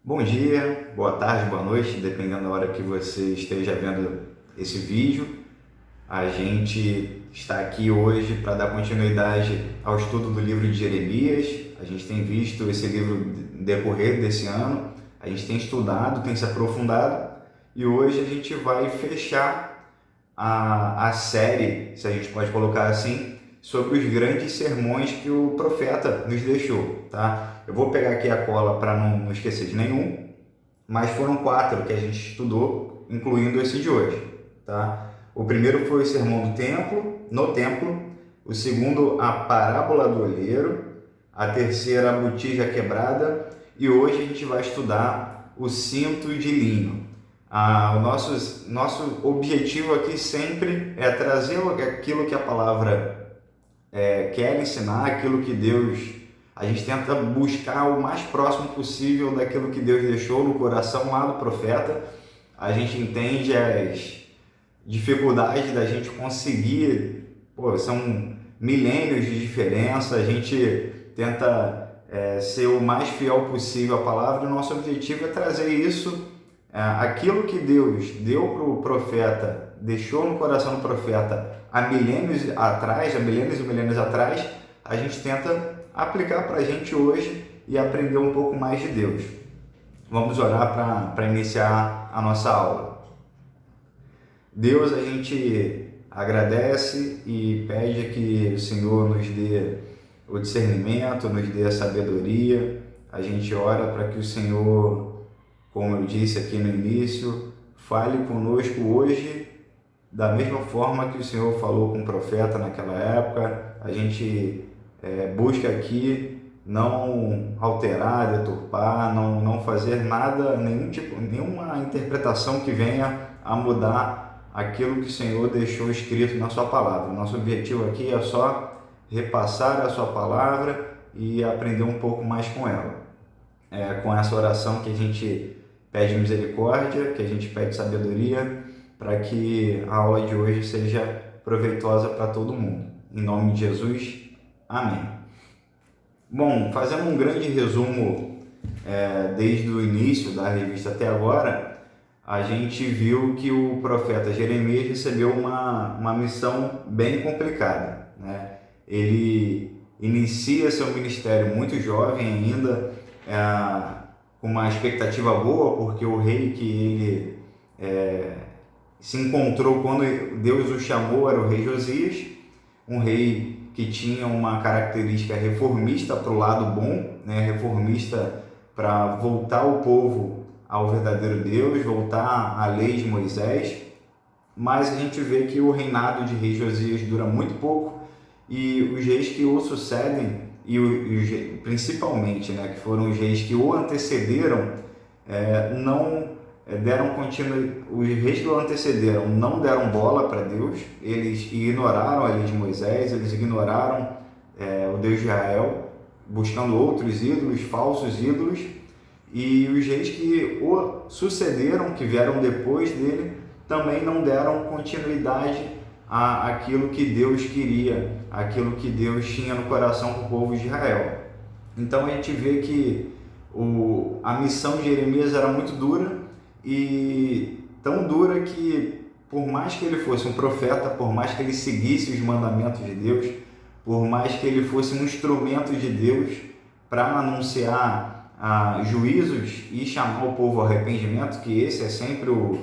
Bom dia, boa tarde, boa noite, dependendo da hora que você esteja vendo esse vídeo. A gente está aqui hoje para dar continuidade ao estudo do livro de Jeremias. A gente tem visto esse livro decorrer desse ano, a gente tem estudado, tem se aprofundado e hoje a gente vai fechar a série, se a gente pode colocar assim, sobre os grandes sermões que o profeta nos deixou, tá? Eu vou pegar aqui a cola para não esquecer de nenhum, mas foram 4 que a gente estudou, incluindo esse de hoje, tá? O primeiro foi o sermão do templo, no templo, o segundo a parábola do olheiro, a terceira a botija quebrada e hoje a gente vai estudar o cinto de linho. O nosso objetivo aqui sempre é trazer aquilo que a palavra quer ensinar, aquilo que Deus, a gente tenta buscar o mais próximo possível daquilo que Deus deixou no coração lá do profeta. A gente entende as dificuldades da gente conseguir, são milênios de diferença, a gente tenta ser o mais fiel possível à palavra e o nosso objetivo é trazer isso, aquilo que Deus deu para o profeta, deixou no coração do profeta há milênios e milênios atrás, a gente tenta aplicar para a gente hoje e aprender um pouco mais de Deus. Vamos orar para iniciar a nossa aula. Deus, a gente agradece e pede que o Senhor nos dê o discernimento, nos dê a sabedoria. A gente ora para que o Senhor, como eu disse aqui no início, fale conosco hoje da mesma forma que o Senhor falou com o profeta naquela época. A gente busca aqui não alterar, deturpar, não fazer nada, nenhuma interpretação que venha a mudar aquilo que o Senhor deixou escrito na sua palavra. Nosso objetivo aqui é só repassar a sua palavra e aprender um pouco mais com ela. Com essa oração que a gente pede misericórdia, que a gente pede sabedoria, para que a aula de hoje seja proveitosa para todo mundo. Em nome de Jesus, amém. Bom, fazendo um grande resumo desde o início da revista até agora, a gente viu que o profeta Jeremias recebeu uma missão bem complicada, né? Ele inicia seu ministério muito jovem ainda, com uma expectativa boa, porque o rei que ele se encontrou quando Deus o chamou era o rei Josias, um rei que tinha uma característica reformista para o lado bom, né? Reformista para voltar o povo ao verdadeiro Deus, voltar à lei de Moisés. Mas a gente vê que o reinado de rei Josias dura muito pouco e os reis que o sucedem, principalmente, né, que foram os reis que o antecederam, não deram continuidade. Os reis que o antecederam não deram bola para Deus, eles ignoraram a lei de Moisés, eles ignoraram o Deus de Israel, buscando outros ídolos, falsos ídolos, e os reis que o sucederam, que vieram depois dele, também não deram continuidade àquilo que Deus queria, aquilo que Deus tinha no coração com o povo de Israel. Então a gente vê que a missão de Jeremias era muito dura, e tão dura que, por mais que ele fosse um profeta, por mais que ele seguisse os mandamentos de Deus, por mais que ele fosse um instrumento de Deus para anunciar juízos e chamar o povo ao arrependimento, que esse é sempre o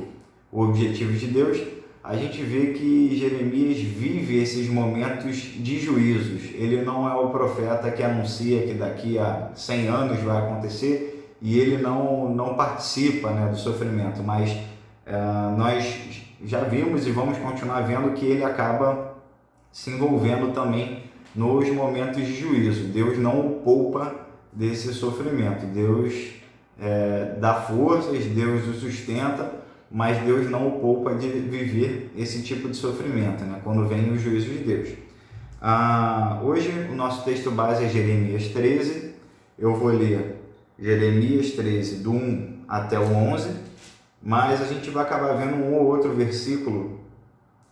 objetivo de Deus, a gente vê que Jeremias vive esses momentos de juízos. Ele não é o profeta que anuncia que daqui a 100 anos vai acontecer, e ele não participa, né, do sofrimento, mas nós já vimos e vamos continuar vendo que ele acaba se envolvendo também nos momentos de juízo. Deus não o poupa desse sofrimento. Deus dá forças, Deus o sustenta, mas Deus não o poupa de viver esse tipo de sofrimento, né, quando vem o juízo de Deus. Hoje o nosso texto base é Jeremias 13, eu vou ler Jeremias 13, do 1 até o 11, mas a gente vai acabar vendo um ou outro versículo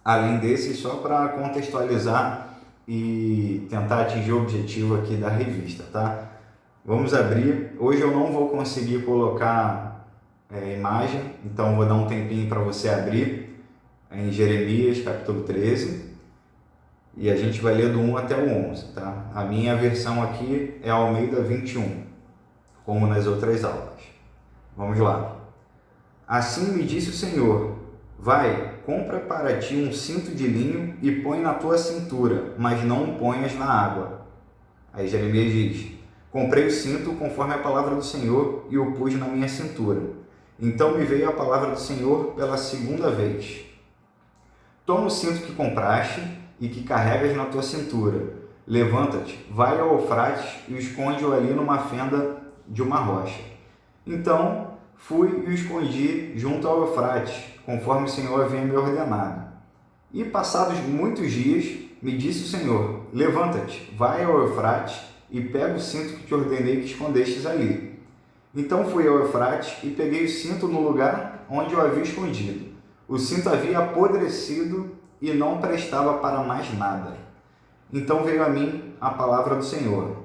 além desse, só para contextualizar e tentar atingir o objetivo aqui da revista, tá? Vamos abrir. Hoje eu não vou conseguir colocar imagem, então vou dar um tempinho para você abrir em Jeremias capítulo 13 e a gente vai ler do 1 até o 11, tá? A minha versão aqui é Almeida 21, como nas outras aulas. Vamos lá. Assim me disse o Senhor: vai, compra para ti um cinto de linho e põe na tua cintura, mas não o ponhas na água. Aí Jeremias diz: comprei o cinto conforme a palavra do Senhor e o pus na minha cintura. Então me veio a palavra do Senhor pela segunda vez: toma o cinto que compraste e que carregas na tua cintura. Levanta-te, vai ao Eufrates e esconde-o ali numa fenda de uma rocha. Então fui e o escondi junto ao Eufrates, conforme o Senhor havia me ordenado. E passados muitos dias, me disse o Senhor: levanta-te, vai ao Eufrates e pega o cinto que te ordenei que escondestes ali. Então fui ao Eufrates e peguei o cinto no lugar onde o havia escondido. O cinto havia apodrecido e não prestava para mais nada. Então veio a mim a palavra do Senhor: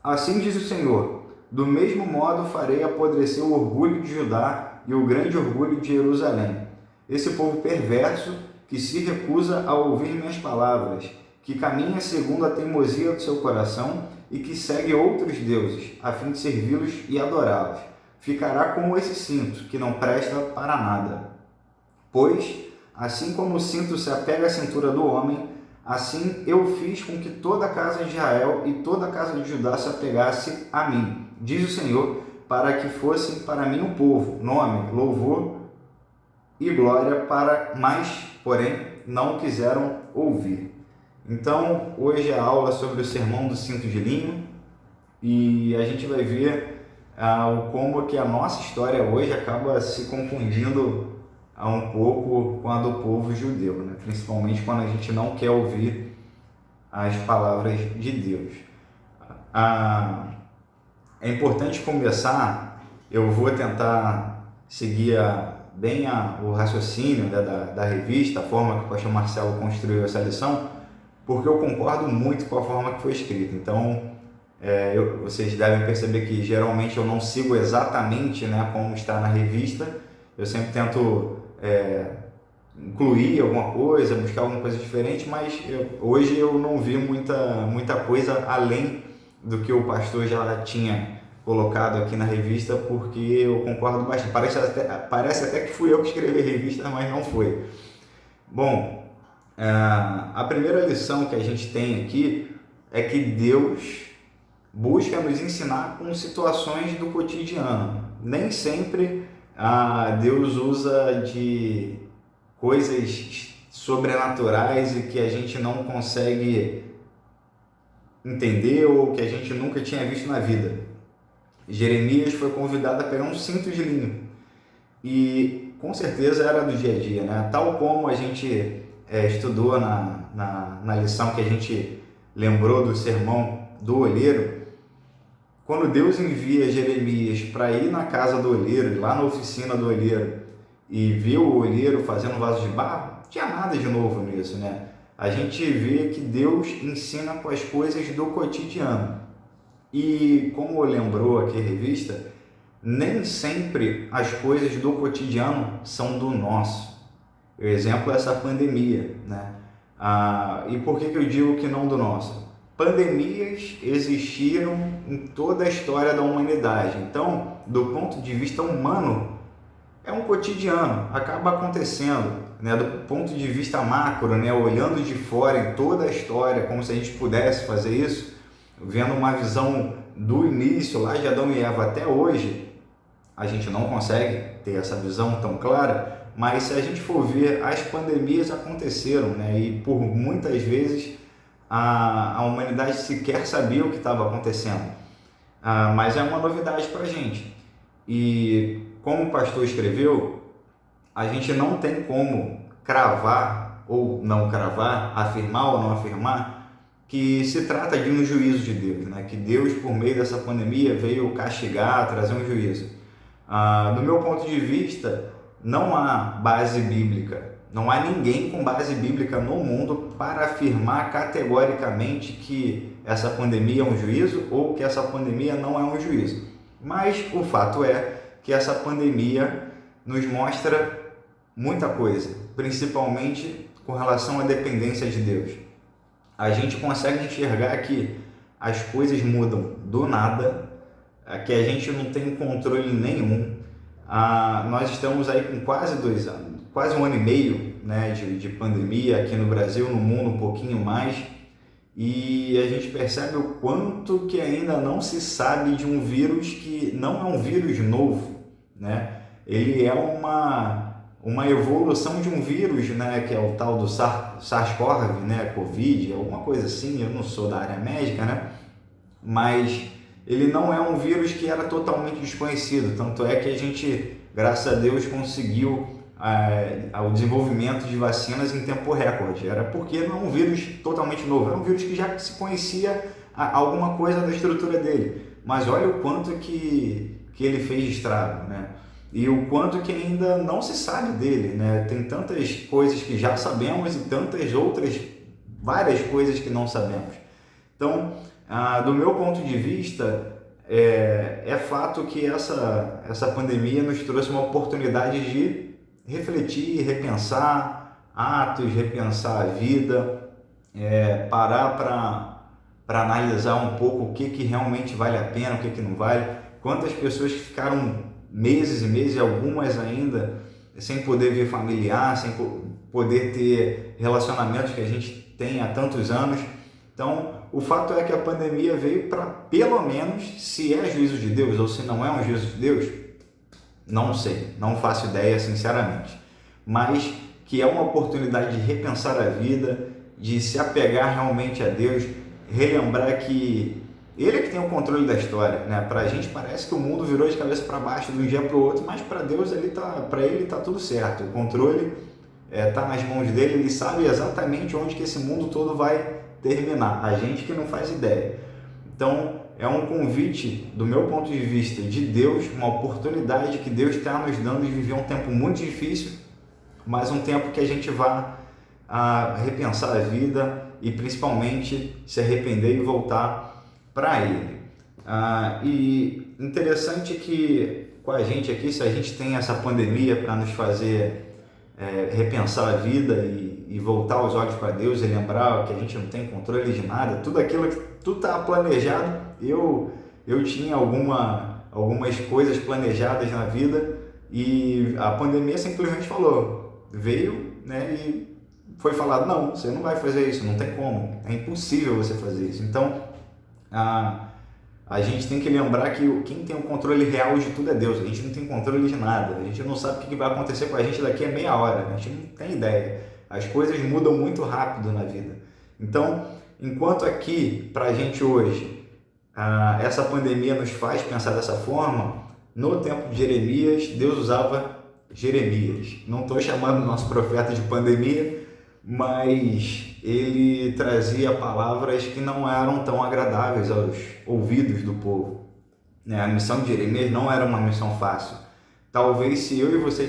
assim diz o Senhor: do mesmo modo farei apodrecer o orgulho de Judá e o grande orgulho de Jerusalém. Esse povo perverso que se recusa a ouvir minhas palavras, que caminha segundo a teimosia do seu coração e que segue outros deuses, a fim de servi-los e adorá-los, ficará como esse cinto, que não presta para nada. Pois, assim como o cinto se apega à cintura do homem, assim eu fiz com que toda a casa de Israel e toda a casa de Judá se apegasse a mim, diz o Senhor, para que fossem para mim um povo, nome, louvor e glória, mas, porém, não quiseram ouvir. Então, hoje a aula é sobre o sermão do cinto de linho e a gente vai ver como que a nossa história hoje acaba se confundindo um pouco com a do povo judeu, né? Principalmente quando a gente não quer ouvir as palavras de Deus. É importante começar, eu vou tentar seguir o raciocínio da revista, a forma que o pastor Marcelo construiu essa lição, porque eu concordo muito com a forma que foi escrita. Então, vocês devem perceber que geralmente eu não sigo exatamente, né, como está na revista. Eu sempre tento incluir alguma coisa, buscar alguma coisa diferente, mas hoje eu não vi muita coisa além do que o pastor já tinha colocado aqui na revista, porque eu concordo bastante. Parece até que fui eu que escrevi a revista, mas não foi. Bom, a primeira lição que a gente tem aqui é que Deus busca nos ensinar com situações do cotidiano. Nem sempre Deus usa de coisas sobrenaturais e que a gente não consegue entender ou que a gente nunca tinha visto na vida. Jeremias foi convidado a pegar um cinto de linho e com certeza era do dia a dia, né? Tal como a gente estudou na lição que a gente lembrou do sermão do olheiro. Quando Deus envia Jeremias para ir na casa do olheiro, lá na oficina do olheiro, e ver o olheiro fazendo vaso de barro, não tinha nada de novo nisso, né? A gente vê que Deus ensina com as coisas do cotidiano. E como lembrou aqui a revista, nem sempre as coisas do cotidiano são do nosso. O exemplo é essa pandemia, né? E por que eu digo que não do nosso? Pandemias existiram em toda a história da humanidade. Então, do ponto de vista humano, é um cotidiano, acaba acontecendo, né? Do ponto de vista macro, né? Olhando de fora em toda a história, como se a gente pudesse fazer isso, vendo uma visão do início, lá de Adão e Eva até hoje, a gente não consegue ter essa visão tão clara, mas se a gente for ver, as pandemias aconteceram, né? E por muitas vezes a humanidade sequer sabia o que estava acontecendo, mas é uma novidade para a gente. E como o pastor escreveu, a gente não tem como cravar ou não cravar, afirmar ou não afirmar, que se trata de um juízo de Deus, né? Que Deus, por meio dessa pandemia, veio castigar, trazer um juízo. Do meu ponto de vista, não há base bíblica, Não há ninguém com base bíblica no mundo para afirmar categoricamente que essa pandemia é um juízo ou que essa pandemia não é um juízo. Mas o fato é que essa pandemia nos mostra muita coisa, principalmente com relação à dependência de Deus. A gente consegue enxergar que as coisas mudam do nada, que a gente não tem controle nenhum. Nós estamos aí com quase 2 anos, quase 1 ano e meio, né, de pandemia aqui no Brasil, no mundo um pouquinho mais, e a gente percebe o quanto que ainda não se sabe de um vírus que não é um vírus novo, né? Ele é uma evolução de um vírus, né, que é o tal do SARS-CoV, né, Covid, alguma coisa assim. Eu não sou da área médica, né, mas ele não é um vírus que era totalmente desconhecido, tanto é que a gente, graças a Deus, conseguiu o desenvolvimento de vacinas em tempo recorde. Era porque não é um vírus totalmente novo, era um vírus que já se conhecia alguma coisa da estrutura dele, mas olha o quanto que ele fez de estrago, né? E o quanto que ainda não se sabe dele, né? Tem tantas coisas que já sabemos e tantas outras, várias coisas que não sabemos. Então, do meu ponto de vista, é fato que essa pandemia nos trouxe uma oportunidade de refletir, repensar atos, repensar a vida, parar para analisar um pouco o que realmente vale a pena, o que não vale. Quantas pessoas que ficaram meses e meses, algumas ainda, sem poder ver familiar, sem poder ter relacionamentos que a gente tem há tantos anos. Então, o fato é que a pandemia veio para, pelo menos, se é juízo de Deus ou se não é um juízo de Deus, não sei, não faço ideia, sinceramente. Mas que é uma oportunidade de repensar a vida, de se apegar realmente a Deus, relembrar que Ele é que tem o controle da história, né? Para a gente parece que o mundo virou de cabeça para baixo de um dia para o outro, mas para Deus para Ele está tudo certo. O controle está nas mãos dele, Ele sabe exatamente onde que esse mundo todo vai terminar. A gente que não faz ideia. Então, é um convite, do meu ponto de vista, de Deus, uma oportunidade que Deus está nos dando de viver um tempo muito difícil, mas um tempo que a gente vai repensar a vida e principalmente se arrepender e voltar para Ele. E interessante que com a gente aqui, se a gente tem essa pandemia para nos fazer repensar a vida e voltar os olhos para Deus e lembrar que a gente não tem controle de nada, tudo aquilo que tudo está planejado. Eu tinha algumas coisas planejadas na vida e a pandemia simplesmente veio, né, e foi falado, não, você não vai fazer isso, não tem como, é impossível você fazer isso. Então, a gente tem que lembrar que quem tem o controle real de tudo é Deus. A gente não tem controle de nada, a gente não sabe o que vai acontecer com a gente daqui a meia hora, a gente não tem ideia. As coisas mudam muito rápido na vida. Então, enquanto aqui, para a gente hoje, essa pandemia nos faz pensar dessa forma, no tempo de Jeremias, Deus usava Jeremias. Não estou chamando o nosso profeta de pandemia, mas ele trazia palavras que não eram tão agradáveis aos ouvidos do povo. A missão de Jeremias não era uma missão fácil. Talvez se eu e você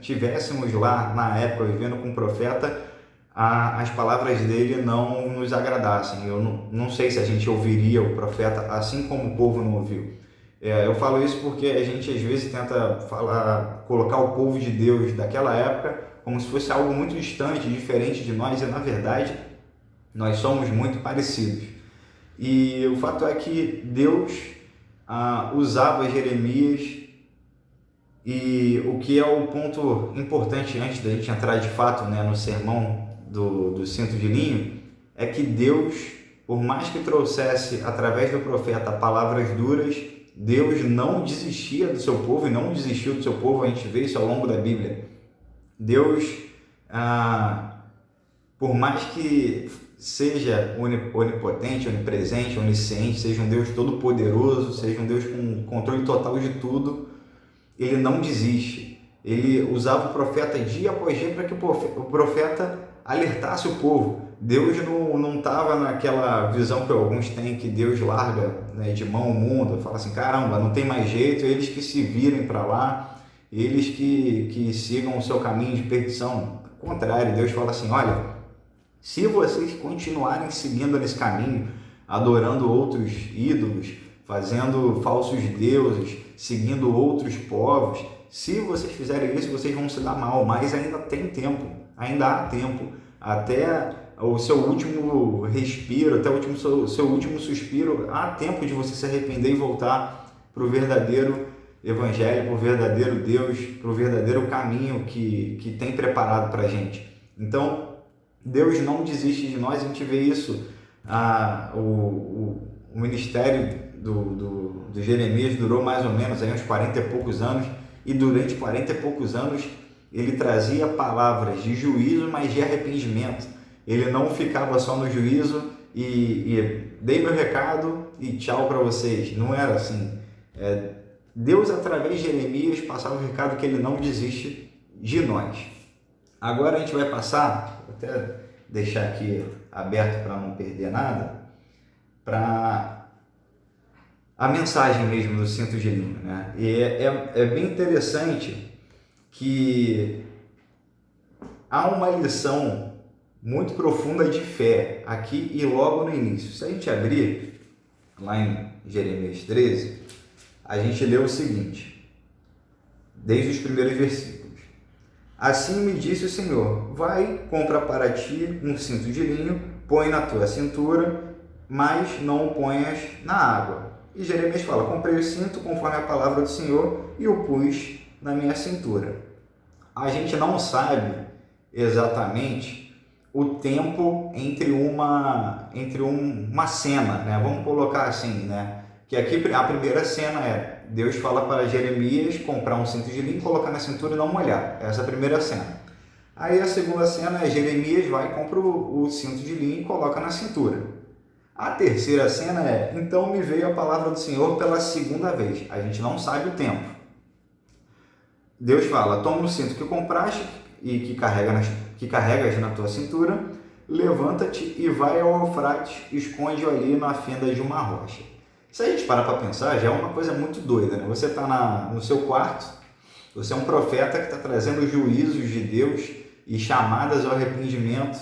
tivéssemos lá na época vivendo com o profeta, as palavras dele não nos agradassem. Eu não sei se a gente ouviria o profeta assim como o povo não ouviu. Eu falo isso porque a gente às vezes tenta colocar o povo de Deus daquela época como se fosse algo muito distante, diferente de nós, e na verdade nós somos muito parecidos. E o fato é que Deus usava Jeremias, e o que é o ponto importante antes da gente entrar de fato, né, no sermão do cinto de linho, é que Deus, por mais que trouxesse através do profeta palavras duras, Deus não desistia do seu povo e não desistiu do seu povo. A gente vê isso ao longo da Bíblia. Deus, por mais que seja onipotente, onipresente, onisciente, seja um Deus todo-poderoso, seja um Deus com controle total de tudo, Ele não desiste. Ele usava o profeta dia após dia para que o profeta alertasse o povo. Deus não estava naquela visão que alguns têm, que Deus larga, né, de mão o mundo, fala assim, caramba, não tem mais jeito, eles que se virem para lá, eles que sigam o seu caminho de perdição. contrário, Deus fala assim, olha, se vocês continuarem seguindo nesse caminho, adorando outros ídolos, fazendo falsos deuses, seguindo outros povos, se vocês fizerem isso, vocês vão se dar mal, mas ainda tem tempo, ainda há tempo, até o seu último respiro, até o seu último suspiro, há tempo de você se arrepender e voltar para o verdadeiro evangelho, para o verdadeiro Deus, para o verdadeiro caminho que tem preparado para a gente. Então, Deus não desiste de nós, a gente vê isso, o ministério do Jeremias durou mais ou menos aí uns 40 e poucos anos, e durante 40 e poucos anos ele trazia palavras de juízo, mas de arrependimento. Ele não ficava só no juízo e dei meu recado e tchau para vocês. Não era assim. Deus, através de Jeremias, passava o recado que ele não desiste de nós. Agora a gente vai passar, vou até deixar aqui aberto para não perder nada, para a mensagem mesmo do cinto de linho, né? E é bem interessante que há uma lição muito profunda de fé aqui e logo no início. Se a gente abrir lá em Jeremias 13, a gente lê o seguinte, desde os primeiros versículos. Assim me disse o Senhor, vai, compra para ti um cinto de linho, põe na tua cintura, mas não o ponhas na água. E Jeremias fala, comprei o cinto conforme a palavra do Senhor e o pus na minha cintura. A gente não sabe exatamente o tempo entre uma cena, né? Vamos colocar assim, né? Que aqui a primeira cena é Deus fala para Jeremias comprar um cinto de linho, colocar na cintura e não molhar. Essa é a primeira cena. Aí a segunda cena é Jeremias vai, compra o cinto de linho e coloca na cintura. A terceira cena é, então me veio a palavra do Senhor pela segunda vez. A gente não sabe o tempo. Deus fala, toma o cinto que compraste e que carregas na tua cintura, levanta-te e vai ao Eufrates, esconde-o ali na fenda de uma rocha. Se a gente parar para pensar, já é uma coisa muito doida, né? Você está no seu quarto, você é um profeta que está trazendo juízos de Deus e chamadas ao arrependimento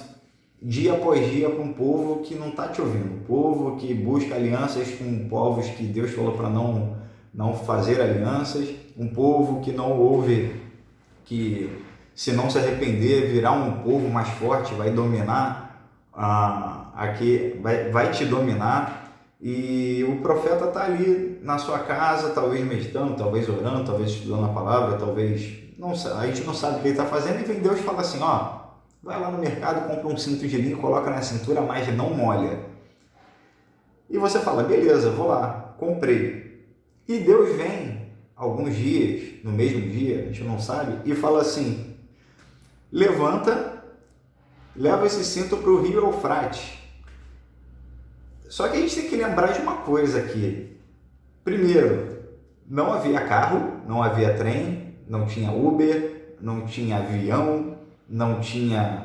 dia após dia para um povo que não está te ouvindo, um povo que busca alianças com povos que Deus falou para não fazer alianças, um povo que não ouve, que se não se arrepender virá um povo mais forte, vai dominar, vai te dominar. E o profeta está ali na sua casa, talvez meditando, talvez orando, talvez estudando a palavra, talvez, não sei, a gente não sabe o que ele está fazendo, e vem Deus e fala assim, ó, vai lá no mercado, compra um cinto de linho, coloca na cintura, mas não molha. E você fala, beleza, vou lá, comprei. E Deus vem, alguns dias, no mesmo dia, a gente não sabe, e fala assim, levanta, leva esse cinto para o rio Eufrates. Só que a gente tem que lembrar de uma coisa aqui. Primeiro, não havia carro, não havia trem, não tinha Uber, não tinha avião, não tinha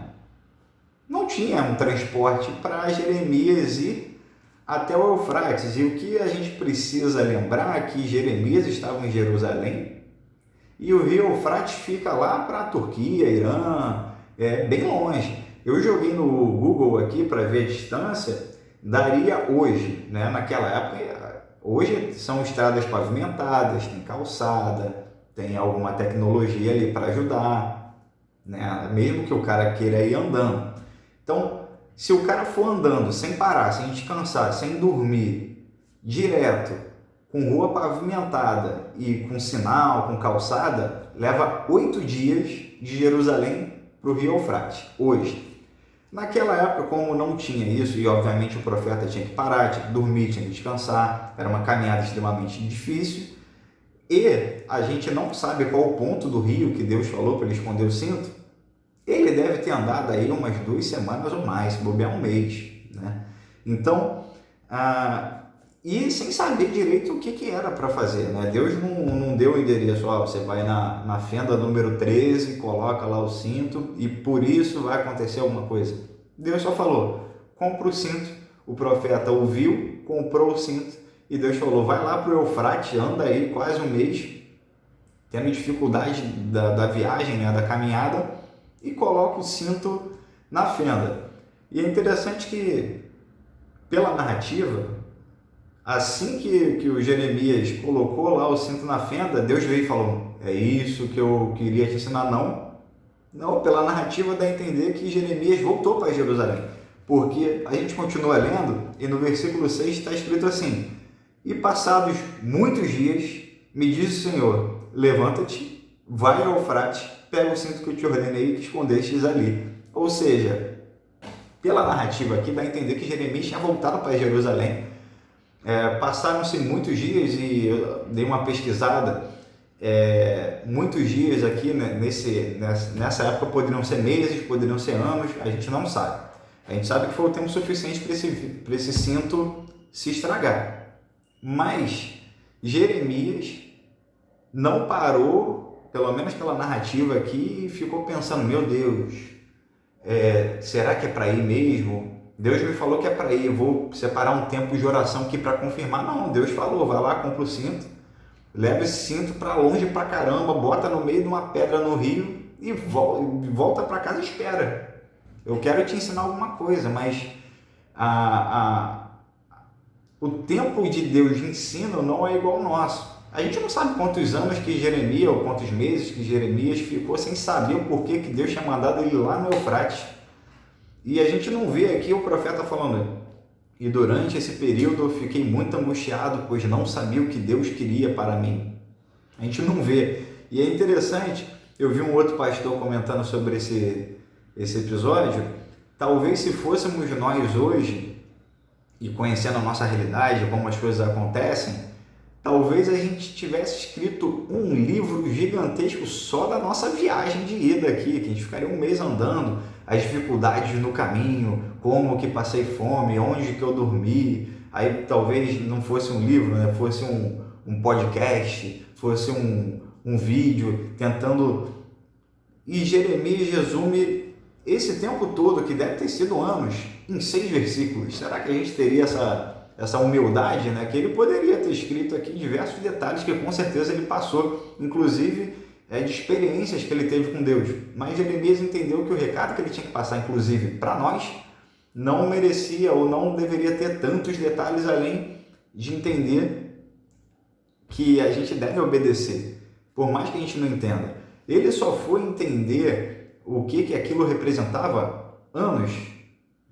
um transporte para Jeremias ir até o Eufrates. E o que a gente precisa lembrar é que Jeremias estava em Jerusalém e o rio Eufrates fica lá para a Turquia, Irã, bem longe. Eu joguei no Google aqui para ver a distância, daria hoje, né? Naquela época, hoje são estradas pavimentadas, tem calçada, tem alguma tecnologia ali para ajudar, né? Mesmo que o cara queira ir andando. Então, se o cara for andando sem parar, sem descansar, sem dormir, direto, com rua pavimentada e com sinal, com calçada, leva 8 dias de Jerusalém para o rio Eufrates, hoje. Naquela época, como não tinha isso, e obviamente o profeta tinha que parar, tinha que dormir, tinha que descansar, era uma caminhada extremamente difícil, e a gente não sabe qual o ponto do rio que Deus falou para ele esconder o cinto, ele deve ter andado aí umas 2 semanas ou mais, se bobear um mês, né? Então, e sem saber direito o que era para fazer, né? Deus não deu o endereço, você vai na fenda número 13, coloca lá o cinto e por isso vai acontecer alguma coisa. Deus só falou, compra o cinto, o profeta ouviu, comprou o cinto e Deus falou, vai lá para o Eufrates, anda aí quase um mês, tendo dificuldade da viagem, né, da caminhada, e coloca o cinto na fenda. E é interessante que, pela narrativa, assim que o Jeremias colocou lá o cinto na fenda, Deus veio e falou: é isso que eu queria te ensinar. Não, pela narrativa dá a entender que Jeremias voltou para Jerusalém, porque a gente continua lendo e no versículo 6 está escrito assim: e passados muitos dias, me diz o Senhor, levanta-te, vai ao Eufrates, pega o cinto que eu te ordenei que escondestes ali. Ou seja, pela narrativa aqui dá a entender que Jeremias tinha voltado para Jerusalém. Passaram-se muitos dias e eu dei uma pesquisada. Muitos dias aqui, né, nessa época poderiam ser meses, poderiam ser anos, a gente não sabe. A gente sabe que foi o tempo suficiente para esse cinto se estragar. Mas Jeremias não parou, pelo menos pela narrativa aqui, e ficou pensando: meu Deus, será que é para ir mesmo? Deus me falou que é para ir, eu vou separar um tempo de oração aqui para confirmar. Não, Deus falou, vai lá, compra o cinto, leva esse cinto para longe pra caramba, bota no meio de uma pedra no rio e volta para casa e espera. Eu quero te ensinar alguma coisa, mas o tempo de Deus de ensino não é igual ao nosso. A gente não sabe quantos anos que Jeremias, ou quantos meses que Jeremias ficou sem saber o porquê que Deus tinha mandado ele lá no Eufrates. E a gente não vê aqui o profeta falando: e durante esse período eu fiquei muito angustiado, pois não sabia o que Deus queria para mim. A gente não vê. E é interessante, eu vi um outro pastor comentando sobre esse episódio. Talvez se fôssemos nós hoje, e conhecendo a nossa realidade, como as coisas acontecem, talvez a gente tivesse escrito um livro gigantesco só da nossa viagem de ida aqui, que a gente ficaria um mês andando, as dificuldades no caminho, como que passei fome, onde que eu dormi. Aí talvez não fosse um livro, né? Fosse um podcast, fosse um vídeo tentando... E Jeremias resume esse tempo todo, que deve ter sido anos, em 6 versículos. Será que a gente teria essa humildade, né? Que ele poderia ter escrito aqui diversos detalhes que com certeza ele passou, inclusive de experiências que ele teve com Deus. Mas Jeremias entendeu que o recado que ele tinha que passar, inclusive para nós, não merecia ou não deveria ter tantos detalhes, além de entender que a gente deve obedecer, por mais que a gente não entenda. Ele só foi entender o que aquilo representava anos.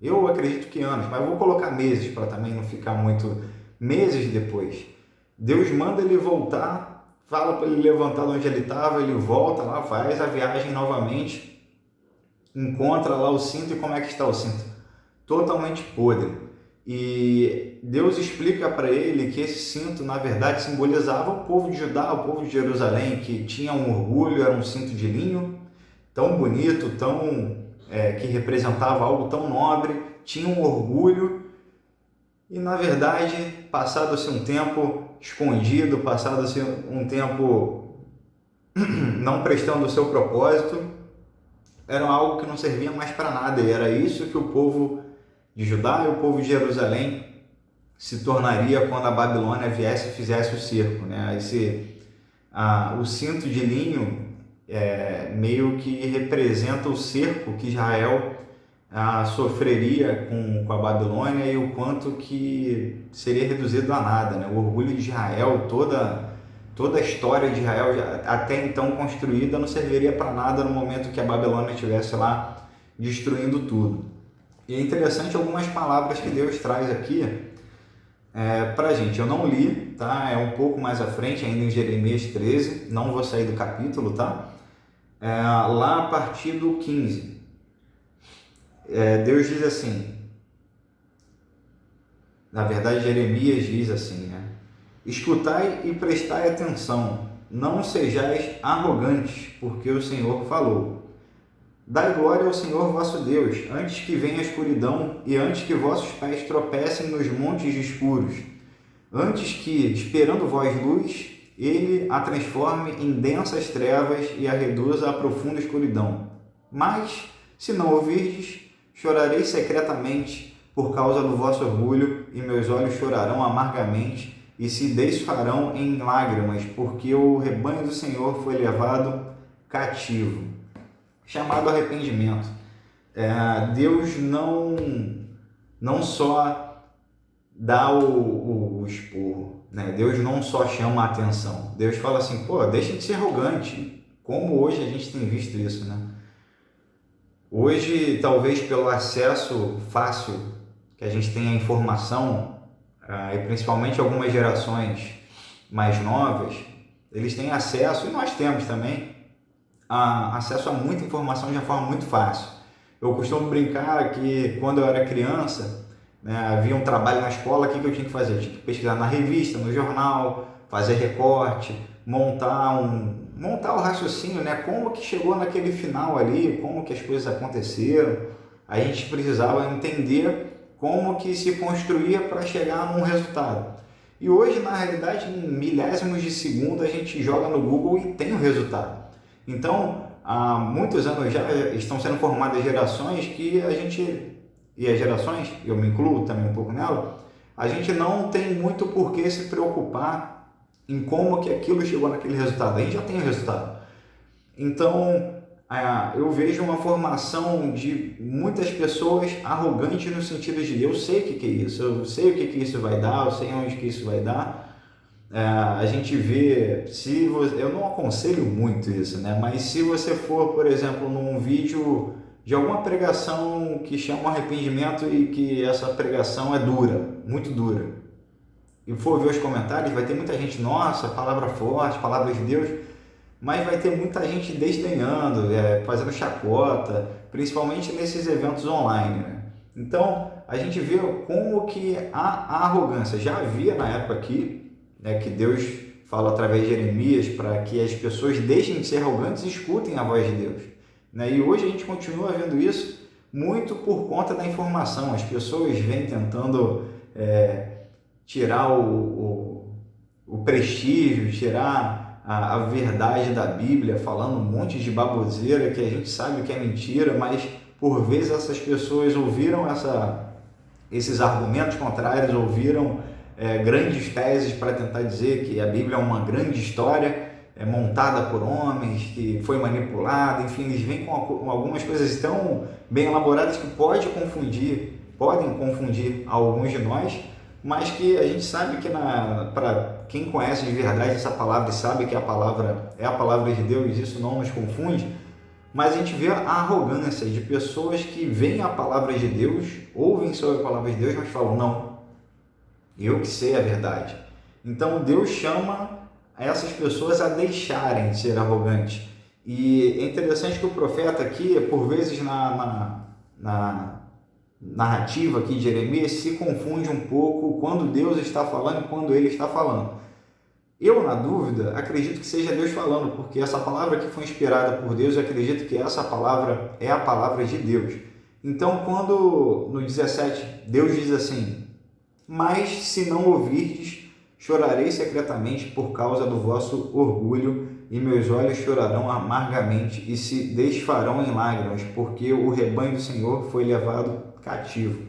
Eu acredito que anos, mas vou colocar meses para também não ficar muito... Meses depois, Deus manda ele voltar, fala para ele levantar de onde ele estava, ele volta lá, faz a viagem novamente, encontra lá o cinto. E como é que está o cinto? Totalmente podre. E Deus explica para ele que esse cinto, na verdade, simbolizava o povo de Judá, o povo de Jerusalém, que tinha um orgulho, era um cinto de linho, tão bonito, que representava algo tão nobre, tinha um orgulho. E, na verdade, passado-se um tempo escondido, passado-se um tempo não prestando o seu propósito, era algo que não servia mais para nada. E era isso que o povo de Judá e o povo de Jerusalém se tornaria quando a Babilônia viesse e fizesse o cerco, né? O cinto de linho meio que representa o cerco que Israel sofreria com a Babilônia e o quanto que seria reduzido a nada, né? O orgulho de Israel, toda a história de Israel até então construída, não serviria para nada no momento que a Babilônia estivesse lá destruindo tudo. E é interessante algumas palavras que Deus traz aqui para a gente. Eu não li, tá? É um pouco mais à frente, ainda em Jeremias 13, não vou sair do capítulo, tá? Lá a partir do 15. Deus diz assim, na verdade Jeremias diz assim, né? Escutai e prestai atenção, não sejais arrogantes, porque o Senhor falou. Dai glória ao Senhor vosso Deus, antes que venha a escuridão e antes que vossos pés tropecem nos montes escuros, antes que, esperando vós luz, ele a transforme em densas trevas e a reduza à profunda escuridão. Mas, se não ouvirdes, chorarei secretamente por causa do vosso orgulho, e meus olhos chorarão amargamente e se desfarão em lágrimas, porque o rebanho do Senhor foi levado cativo. chamado arrependimento. Deus não só dá o esporro, né? Deus não só chama a atenção. Deus fala assim, pô, deixa de ser arrogante, como hoje a gente tem visto isso, né? Hoje, talvez pelo acesso fácil que a gente tem à informação, e principalmente algumas gerações mais novas, eles têm acesso, e nós temos também, acesso a muita informação de uma forma muito fácil. Eu costumo brincar que quando eu era criança, né, havia um trabalho na escola, o que eu tinha que fazer? Eu tinha que pesquisar na revista, no jornal, fazer recorte, montar o raciocínio, né? Como que chegou naquele final ali, como que as coisas aconteceram. A gente precisava entender como que se construía para chegar num resultado. E hoje, na realidade, em milésimos de segundo, a gente joga no Google e tem o resultado. Então, há muitos anos já estão sendo formadas gerações que a gente, e as gerações, eu me incluo também um pouco nela, a gente não tem muito por que se preocupar em como que aquilo chegou naquele resultado. A gente já tem o resultado. Então, eu vejo uma formação de muitas pessoas arrogantes no sentido de eu sei o que é isso, eu sei o que isso vai dar, eu sei onde que isso vai dar. A gente vê, eu não aconselho muito isso, né? Mas se você for, por exemplo, num vídeo de alguma pregação que chama arrependimento e que essa pregação é dura, muito dura, e for ver os comentários, vai ter muita gente, nossa, palavra forte, palavra de Deus, mas vai ter muita gente desdenhando, fazendo chacota, principalmente nesses eventos online, né? Então, a gente vê como que a arrogância já havia na época aqui, né, que Deus fala através de Jeremias para que as pessoas deixem de ser arrogantes e escutem a voz de Deus, né? E hoje a gente continua vendo isso muito por conta da informação. As pessoas vêm tentando tirar o prestígio, tirar a verdade da Bíblia, falando um monte de baboseira que a gente sabe que é mentira, mas por vezes essas pessoas ouviram esses argumentos contrários, ouviram grandes teses para tentar dizer que a Bíblia é uma grande história, montada por homens, que foi manipulada, enfim, eles vêm com algumas coisas tão bem elaboradas que podem confundir alguns de nós, mas que a gente sabe que para quem conhece de verdade essa palavra e sabe que a palavra é a palavra de Deus, isso não nos confunde, mas a gente vê a arrogância de pessoas que veem a palavra de Deus, ouvem sobre a palavra de Deus, mas falam, não, eu que sei a verdade. Então Deus chama essas pessoas a deixarem de ser arrogantes. E é interessante que o profeta aqui, por vezes na narrativa aqui de Jeremias, se confunde um pouco quando Deus está falando e quando ele está falando. Eu, na dúvida, acredito que seja Deus falando, porque essa palavra que foi inspirada por Deus, eu acredito que essa palavra é a palavra de Deus. Então, quando no 17, Deus diz assim, mas se não ouvirdes, chorarei secretamente por causa do vosso orgulho, e meus olhos chorarão amargamente e se desfarão em lágrimas, porque o rebanho do Senhor foi levado cativo.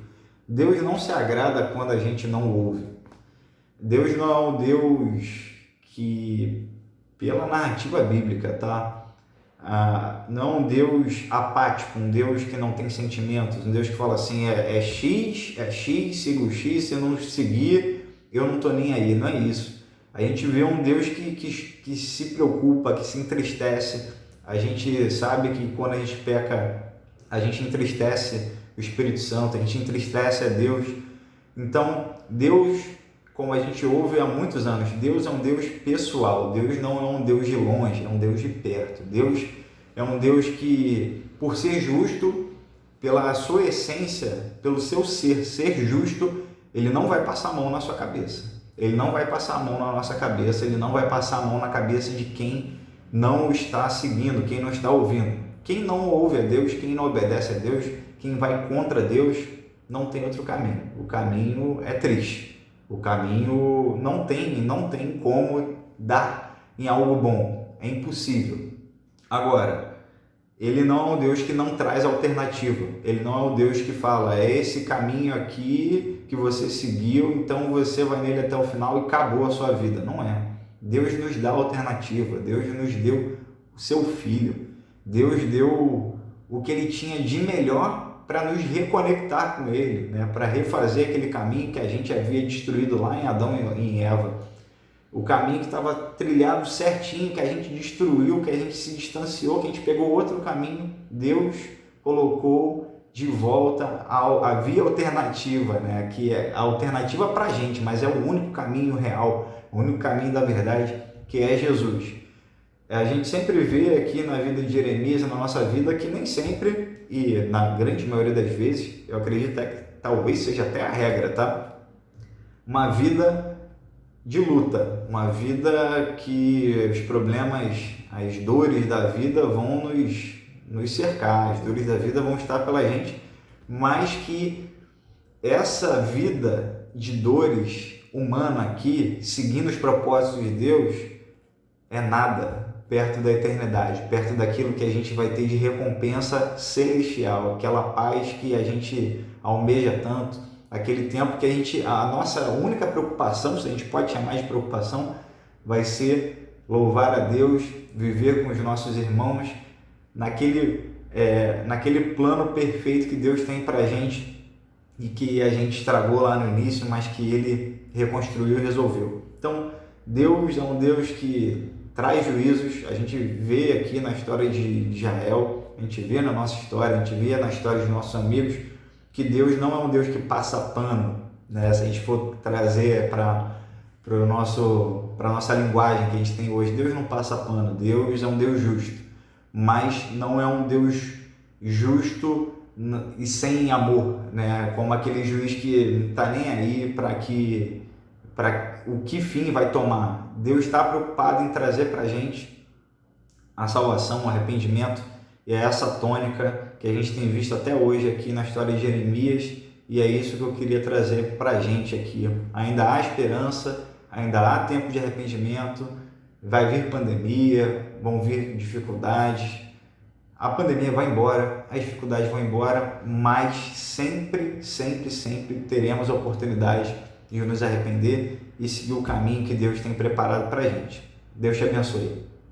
Deus não se agrada quando a gente não ouve. Deus não é um Deus que, pela narrativa bíblica, não é um Deus apático, um Deus que não tem sentimentos, um Deus que fala assim, é X, siga o X, se eu não seguir, eu não estou nem aí. Não é isso. A gente vê um Deus que se preocupa, que se entristece. A gente sabe que quando a gente peca, a gente entristece o Espírito Santo, a gente entristece a Deus. Então, Deus, como a gente ouve há muitos anos, Deus é um Deus pessoal. Deus não é um Deus de longe, é um Deus de perto. Deus é um Deus que, por ser justo, pela sua essência, pelo seu ser justo, ele não vai passar a mão na sua cabeça. Ele não vai passar a mão na nossa cabeça, ele não vai passar a mão na cabeça de quem não está seguindo, quem não está ouvindo. Quem não ouve a Deus, quem não obedece a Deus, quem vai contra Deus, não tem outro caminho. O caminho é triste. O caminho não tem como dar em algo bom. É impossível. Agora, ele não é um Deus que não traz alternativa. Ele não é um Deus que fala, é esse caminho aqui que você seguiu, então você vai nele até o final e acabou a sua vida. Não é. Deus nos dá alternativa. Deus nos deu o seu Filho. Deus deu o que Ele tinha de melhor para nos reconectar com Ele, né? Para refazer aquele caminho que a gente havia destruído lá em Adão e em Eva. O caminho que estava trilhado certinho, que a gente destruiu, que a gente se distanciou, que a gente pegou outro caminho, Deus colocou de volta a via alternativa, né? Que é a alternativa para a gente, mas é o único caminho real, o único caminho da verdade, que é Jesus. A gente sempre vê aqui na vida de Jeremias, na nossa vida, que nem sempre, e na grande maioria das vezes, eu acredito que talvez seja até a regra, tá? Uma vida de luta, uma vida que os problemas, as dores da vida vão nos cercar, as dores da vida vão estar pela gente, mas que essa vida de dores humana aqui, seguindo os propósitos de Deus, é nada perto da eternidade, perto daquilo que a gente vai ter de recompensa celestial, aquela paz que a gente almeja tanto, aquele tempo que a nossa única preocupação, se a gente pode chamar de preocupação, vai ser louvar a Deus, viver com os nossos irmãos, naquele plano perfeito que Deus tem para a gente e que a gente estragou lá no início, mas que Ele reconstruiu e resolveu. Então, Deus é um Deus que traz juízos. A gente vê aqui na história de Israel, a gente vê na nossa história, a gente vê na história dos nossos amigos, que Deus não é um Deus que passa pano, né? Se a gente for trazer para a nossa linguagem que a gente tem hoje, Deus não passa pano, Deus é um Deus justo, mas não é um Deus justo e sem amor, né? Como aquele juiz que não está nem aí para o que fim vai tomar. Deus está preocupado em trazer para a gente a salvação, o arrependimento, e é essa tônica que a gente tem visto até hoje aqui na história de Jeremias, e é isso que eu queria trazer para a gente aqui. Ainda há esperança, ainda há tempo de arrependimento, vai vir pandemia, vão vir dificuldades, a pandemia vai embora, as dificuldades vão embora, mas sempre, sempre, sempre teremos a oportunidade de nos arrepender e seguir o caminho que Deus tem preparado para a gente. Deus te abençoe.